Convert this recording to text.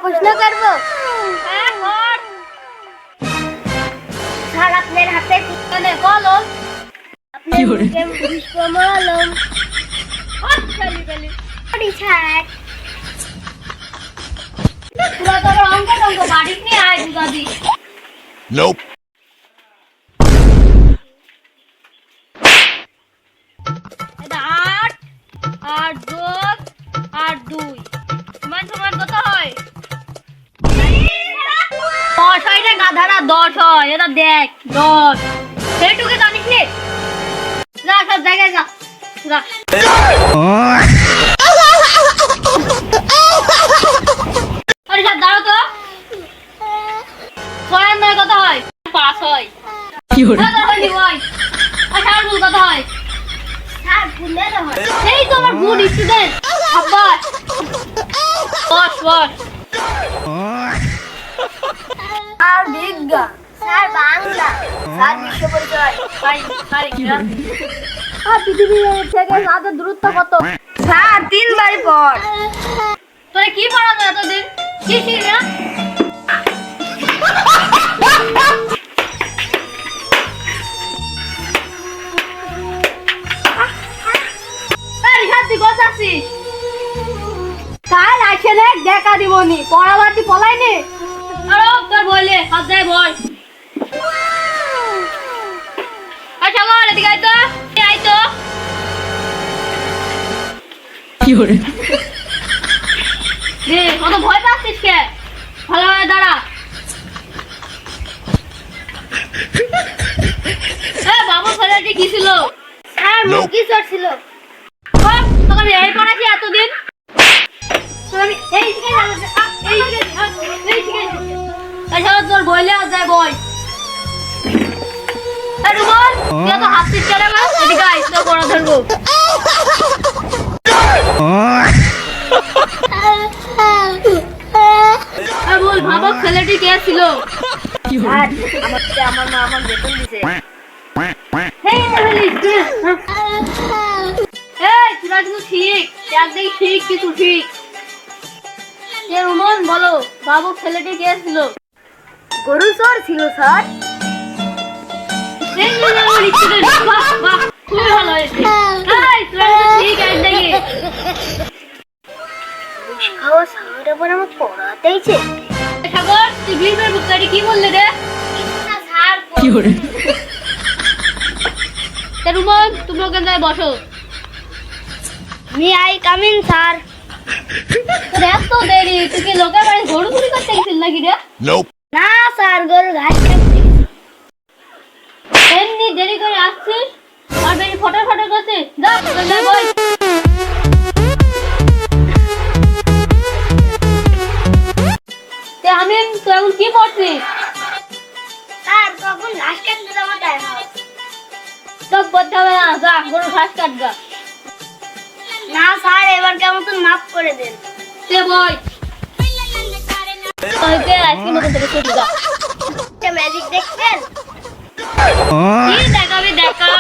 প্রশ্ন করবো স্যার আপনার হাতে কলম আপনার মলম Nope. আট আর যোগ আর দুই সমান সমান কত হয়? 10 হয় রে গাধারা, 10 হয়। এটা দেখ 10 সেটুকে জানিস নি? যা সব জায়গায় যা যা। আরে সব দাঁড়াও তো। 6 আর 9 কত হয়? 5 হয়। কি হলো? কত হয় ভাই? আর 4 গুণ কত হয়? 4 গুণে হয়। এই তো আমার গুড স্টুডেন্ট। আব্বা বস বস। আর বিজ্ঞান, স্যার বাংলা, স্যার বিশ্ব পরিচয়, স্যার ইংরেজি। আর পৃথিবী থেকে চাঁদের দূরত্ব কত? স্যার 3 বাই পর। তোরে কি পড়ানো এতদিন? কি শিখলি না? আরে হাতি গোছাছিস। কাল আসে রে দেখা দিবনি। পড়াবাতি পলাইনি। আরে তোর বলে সব যায় বল। আচ্ছা বল এদিকে আয় তো। আয় তো। কি হরে? কত ভয় পাচ্ছিস কে? ভালোভাবে দাঁড়া। বাবু ছেলেটি কি ছিল? স্যার মুরগি চোর ছিল। তোকে আমি এই পড়াচ্ছি এতদিন। আমি এই তোর বইলে যায় বই। রুমন তুই তো হাত পিছ চলে গেল। এদিকে আয় তো পড়া ধরবো। বল ভাবক ছেলেটি কে ছিল? আমার মা আমার বেতন দিছে। তোরা কিন্তু ঠিক একদিন ঠিক কিছু ঠিক। রুমন বলো ভাবক ছেলেটি কে ছিল? গরু চোর ছিল স্যার। খুবই ভালো হয়েছে। ঠিক একদিকে পড়াতেইছে সাগর তুই গ্রিপের বুকারি কি বললে রে? কি করে? রুমন তুমি ওখানে যাই বসো। Me I coming sir. এত দেরি তুই কি লোকের বাড়ি গরু চুরি করতে গেছিস নাকি রে? না স্যার গরু ঘাস কাটতে। এমনি দেরি করে আসছিস আর বেশি ফটো ফটো করছিস। যা বই। আমি তো এখন কি করছিস? স্যার তখন ঘাস কাটতে যাওয়া যায় না। তো করতে হবে না, যা গরু ঘাস কাটবা। না স্যার এবার কেমন তো মাফ করে দেন। সে বই তোকে আজকে নতুন থেকে শুরু যা। ম্যাজিক দেখবেন? কি দেখাবি দেখা।